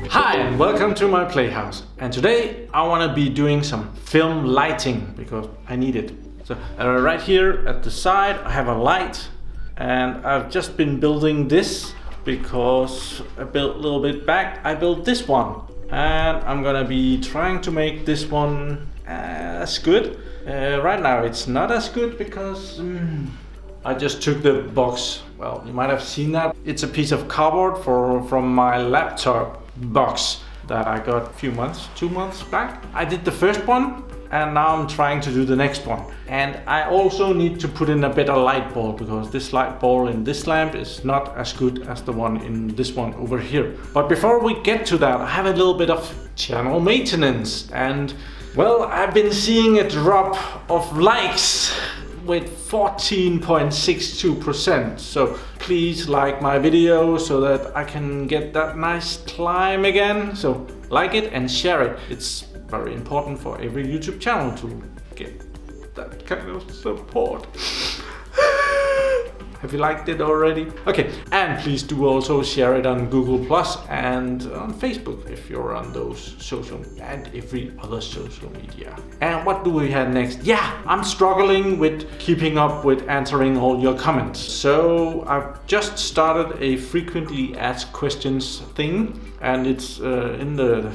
Hi and welcome to my PlayHouse, and today I want to be doing some film lighting because I need it. So right here at the side I have a light, and I've just been building this because I built a little bit back. I built this one, and I'm gonna be trying to make this one as good. Right now it's not as good because I just took the box. Well, you might have seen that. It's a piece of cardboard from my laptop box that I got a few months, 2 months back. I did the first one, and now I'm trying to do the next one. And I also need to put in a better light bulb because this light bulb in this lamp is not as good as the one in this one over here. But before we get to that, I have a little bit of channel maintenance, and well, I've been seeing a drop of likes with 14.62%. So please like my video so that I can get that nice climb again. So like it and share it. It's very important for every YouTube channel to get that kind of support. Have you liked it already? Okay, and please do also share it on Google Plus and on Facebook if you're on those social and every other social media. And what do we have next? Yeah, I'm struggling with keeping up with answering all your comments. So I've just started a frequently asked questions thing, and it's in the...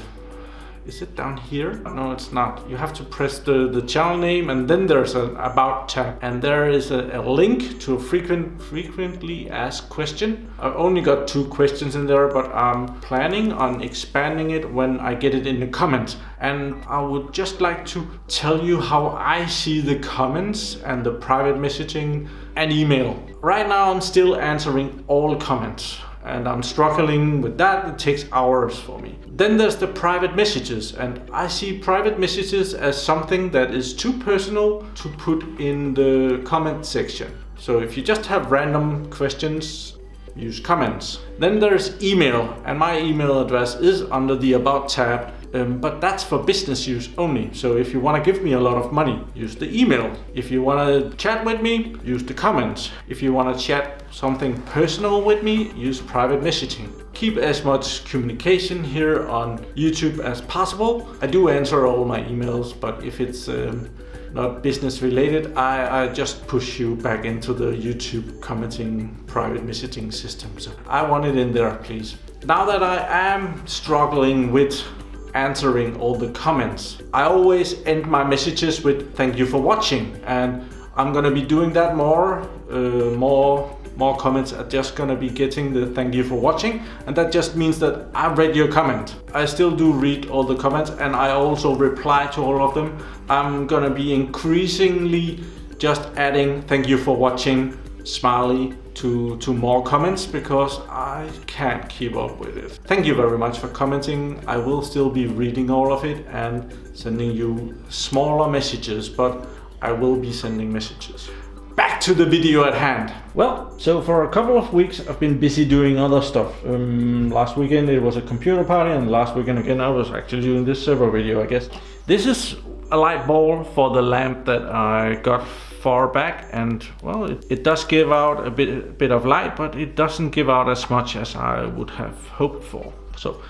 Is it down here? No, it's not. You have to press the channel name, and then there's an About tab. And there is a link to a frequently asked question. I've only got 2 questions in there, but I'm planning on expanding it when I get it in the comments. And I would just like to tell you how I see the comments and the private messaging and email. Right now I'm still answering all comments, and I'm struggling with that. It takes hours for me. Then there's the private messages, and I see private messages as something that is too personal to put in the comment section. So if you just have random questions, use comments. Then there's email, and my email address is under the About tab. But that's for business use only. So if you want to give me a lot of money, use the email. If you want to chat with me, use the comments. If you want to chat something personal with me, use private messaging. Keep as much communication here on YouTube as possible. I do answer all my emails, but if it's not business related, I just push you back into the YouTube commenting private messaging system. So I want it in there, please. Now that I am struggling with answering all the comments, I always end my messages with "thank you for watching," and I'm gonna be doing that more. More comments are just gonna be getting the "thank you for watching," and that just means that I read your comment. I still do read all the comments, and I also reply to all of them. I'm gonna be increasingly just adding "thank you for watching" smiley to more comments because I can't keep up with it. Thank you very much for commenting. I will still be reading all of it and sending you smaller messages, but I will be sending messages. Back to the video at hand. Well, so for a couple of weeks I've been busy doing other stuff. Last weekend it was a computer party, and last weekend again I was actually doing this server video, I guess. This is a light bulb for the lamp that I got far back, and well, it does give out a bit of light, but it doesn't give out as much as I would have hoped for. So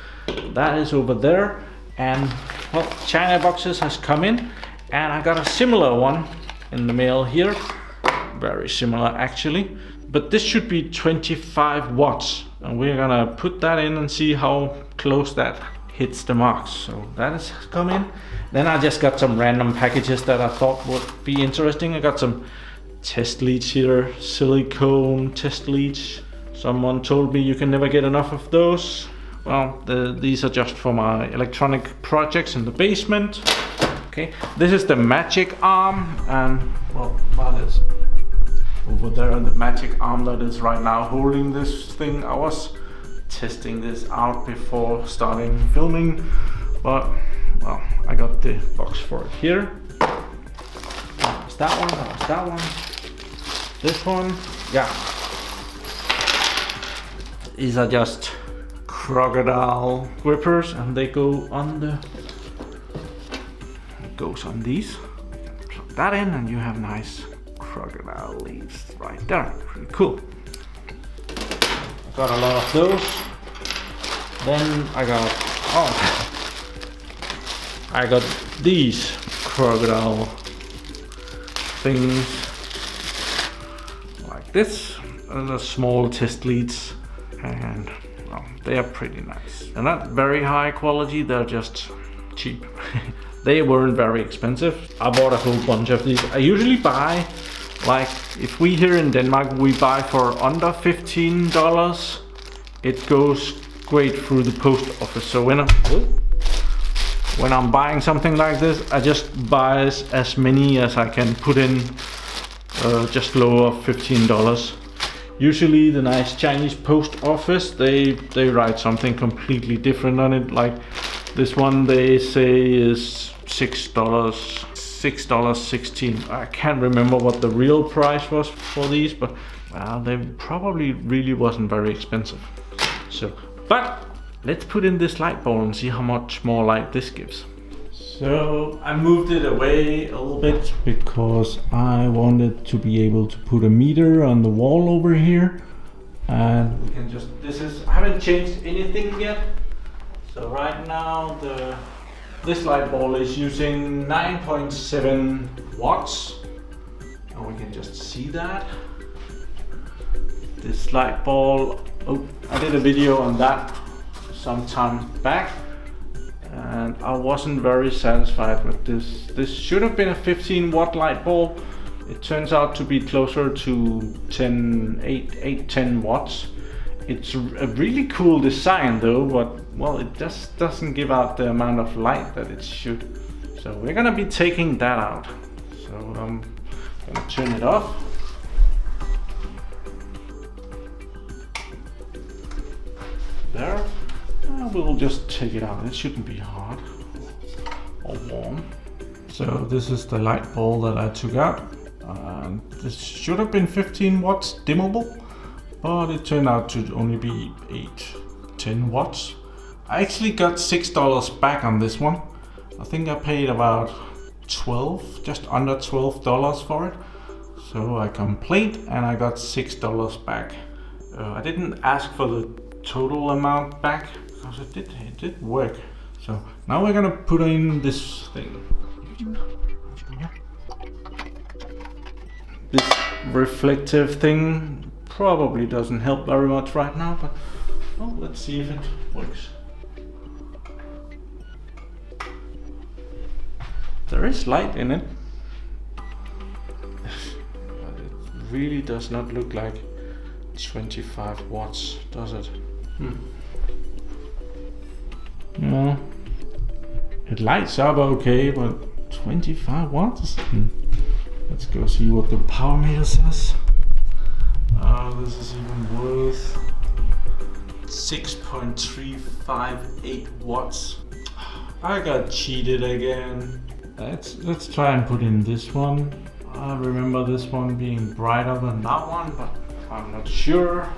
that is over there, and well, China boxes has come in, and I got a similar one in the mail here. Very similar actually, but this should be 25 watts, and we're gonna put that in and see how close that hits the marks. So that has come in. Then I just got some random packages that I thought would be interesting. I got some test leads here, silicone test leads. Someone told me you can never get enough of those. Well, these are just for my electronic projects in the basement. Okay, this is the magic arm, and well, that is over there, the magic arm that is right now holding this thing. I was testing this out before starting filming, but well, I got the box for it here. That was that one, that was that one. This one, yeah. These are just crocodile grippers, and they go on the... It goes on these. Plug that in, and you have nice crocodile leaves right there. Pretty cool. got a lot of those. Then I got these crocodile things like this, and the small test leads, and well, they are pretty nice. They're not very high quality, they're just cheap. They weren't very expensive. I bought a whole bunch of these. I usually buy, like, if we here in Denmark, we buy for under $15, it goes straight through the post office. So when I'm buying something like this, I just buy as many as I can put in, just lower $15. Usually the nice Chinese post office, they write something completely different on it. Like this one they say is $6.16. I can't remember what the real price was for these, but they probably really wasn't very expensive. So, but let's put in this light bulb and see how much more light this gives. So I moved it away a little bit because I wanted to be able to put a meter on the wall over here. And we can just, I haven't changed anything yet. So right now this light bulb is using 9.7 watts. And we can just see that. This light bulb, I did a video on that some time back, and I wasn't very satisfied with this. This should have been a 15 watt light bulb. It turns out to be closer to 10 watts. It's a really cool design though, but well, it just doesn't give out the amount of light that it should. So we're gonna be taking that out. So I'm gonna turn it off. There. We'll just take it out. It shouldn't be hard or warm. So this is the light bulb that I took out. This should have been 15 watts dimmable, but it turned out to only be 10 watts. I actually got $6 back on this one. I think I paid about just under $12 for it. So I complained and I got $6 back. I didn't ask for the total amount back because it did work. So now we're gonna put in this thing. This reflective thing probably doesn't help very much right now, but well, let's see if it works. There is light in it, but it really does not look like 25 watts, does it? Yeah, it lights up okay, but 25 watts? Let's go see what the power meter says. This is even worse. 6.358 watts. I got cheated again. Let's try and put in this one. I remember this one being brighter than that one, but I'm not sure.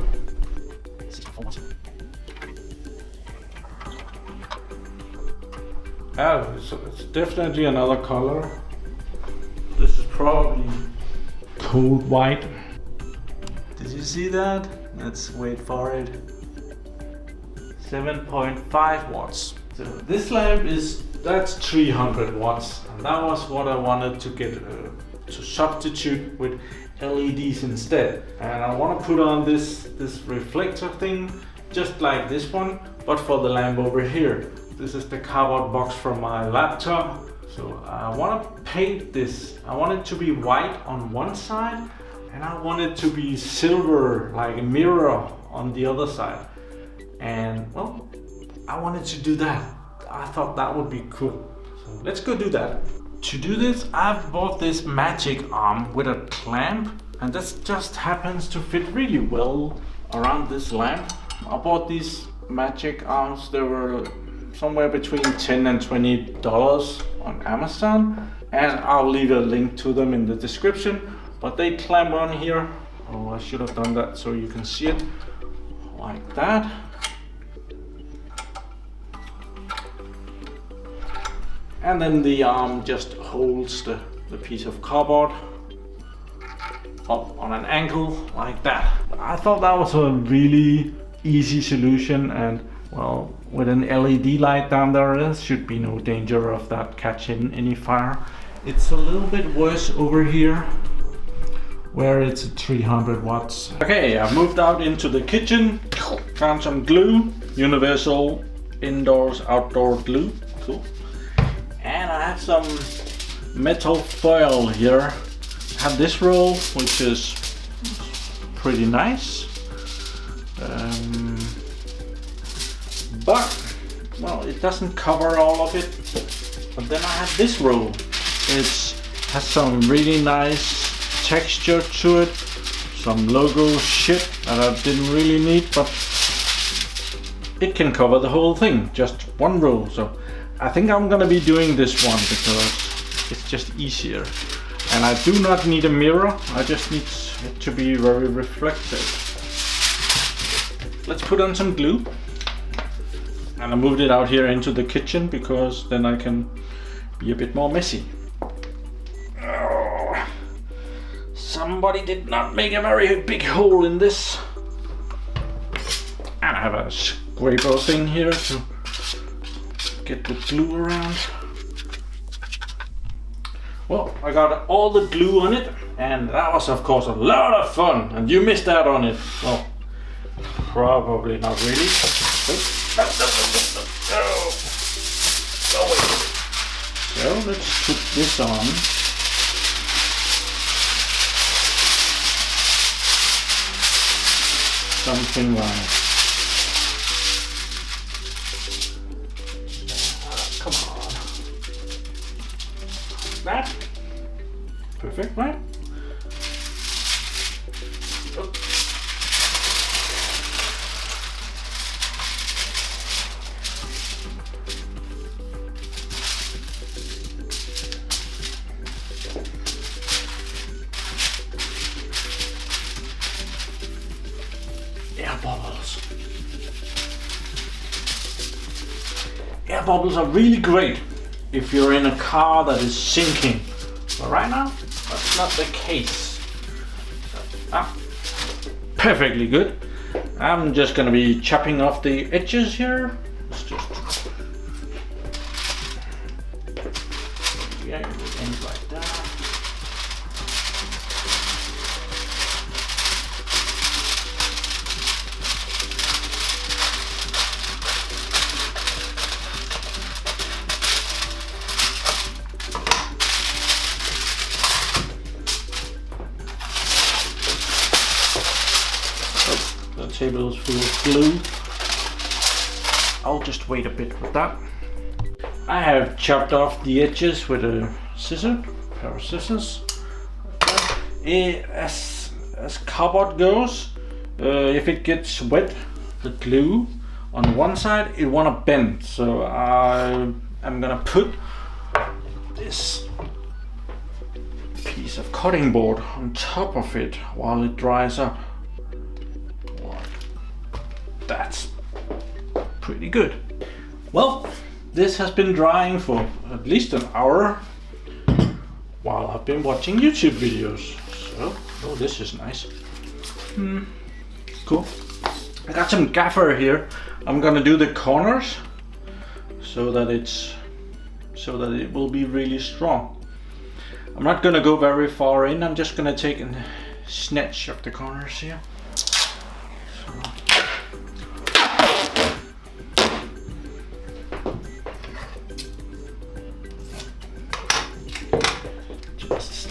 Oh, so it's definitely another color. This is probably cold white. Did you see that? Let's wait for it. 7.5 watts. So this lamp that's 300 watts, and that was what I wanted to get to substitute with LEDs instead. And I want to put on this reflector thing, just like this one, but for the lamp over here. This is the cardboard box from my laptop. So I want to paint this. I want it to be white on one side, and I want it to be silver, like a mirror, on the other side. And well, I wanted to do that. I thought that would be cool. So let's go do that. To do this, I've bought this magic arm with a clamp, and this just happens to fit really well around this lamp. I bought these magic arms. They were somewhere between $10 and $20 on Amazon, and I'll leave a link to them in the description. But they clamp on here. Oh, I should have done that so you can see it like that. And then the arm just holds the piece of cardboard up on an angle like that. I thought that was a really easy solution, and well, with an LED light down there should be no danger of that catching any fire. It's a little bit worse over here where it's 300 watts. Okay, I've moved out into the kitchen, found some glue, universal indoors outdoor glue, cool. And I have some metal foil here. I have this roll, which is pretty nice. But, well, it doesn't cover all of it. But then I have this roll. It has some really nice texture to it, some logo shit that I didn't really need, but it can cover the whole thing, just one roll. So I think I'm gonna be doing this one because it's just easier. And I do not need a mirror, I just need it to be very reflective. Let's put on some glue. And I moved it out here into the kitchen because then I can be a bit more messy. Somebody did not make a very big hole in this. And I have a scraper thing here to get the glue around. Well, I got all the glue on it, and that was of course a lot of fun. And you missed out on it. Well, probably not really. So let's put this on. Something like, come on, that, perfect, right? Oh. Air bubbles. Air bubbles are really great if you're in a car that is sinking. But right now, that's not the case. Perfectly good. I'm just gonna be chopping off the edges here. Let's just end like that. The table is full of glue. I'll just wait a bit with that. I have chopped off the edges with a pair of scissors. As cardboard goes, if it gets wet, the glue on one side, it wanna bend. So I'm gonna put this piece of cutting board on top of it while it dries up. That's pretty good. Well, this has been drying for at least an hour while I've been watching YouTube videos. So, oh, this is nice. Cool. I got some gaffer here. I'm gonna do the corners so that it will be really strong. I'm not gonna go very far in. I'm just gonna take a snatch of the corners here.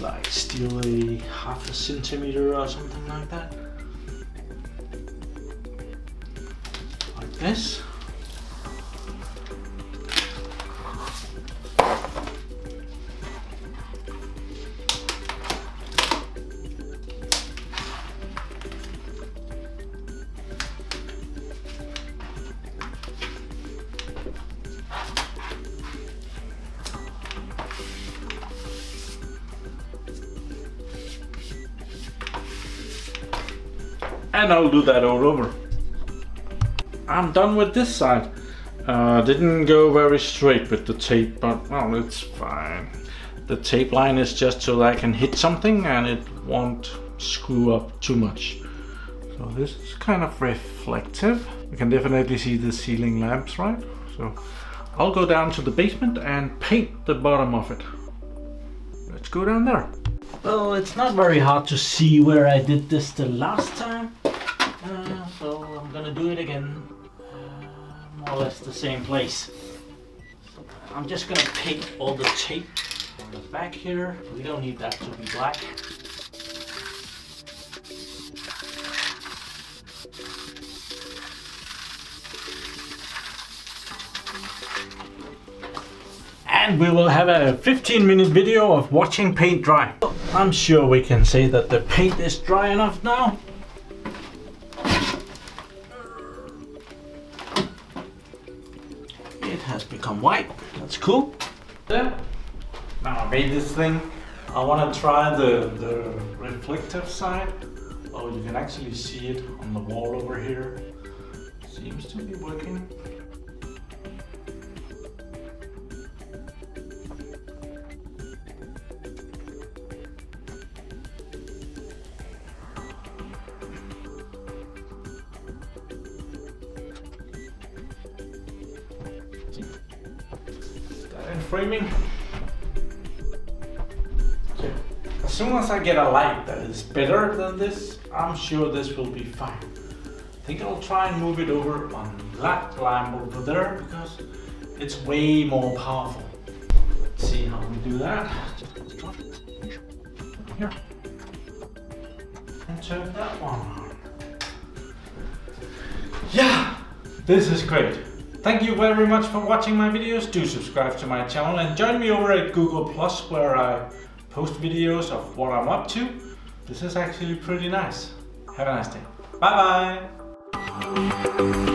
Like steal a half a centimeter or something like that, like this. And I'll do that all over. I'm done with this side. Didn't go very straight with the tape, but well, it's fine. The tape line is just so that I can hit something and it won't screw up too much. So this is kind of reflective. You can definitely see the ceiling lamps, right? So I'll go down to the basement and paint the bottom of it. Let's go down there. Well, it's not very hard to see where I did this the last time. So I'm gonna do it again. More or less the same place. So I'm just gonna paint all the tape on the back here. We don't need that to be black. And we will have a 15-minute video of watching paint dry. I'm sure we can say that the paint is dry enough now. It has become white. That's cool. There. Now I made this thing. I want to try the reflective side. Oh, you can actually see it on the wall over here. Seems to be working. Framing. Okay. As soon as I get a light that is better than this, I'm sure this will be fine. I think I'll try and move it over on that lamp over there because it's way more powerful. Let's see how we do that. Here. And turn that one on. Yeah, this is great. Thank you very much for watching my videos. Do subscribe to my channel and join me over at Google Plus where I post videos of what I'm up to. This is actually pretty nice. Have a nice day. Bye bye.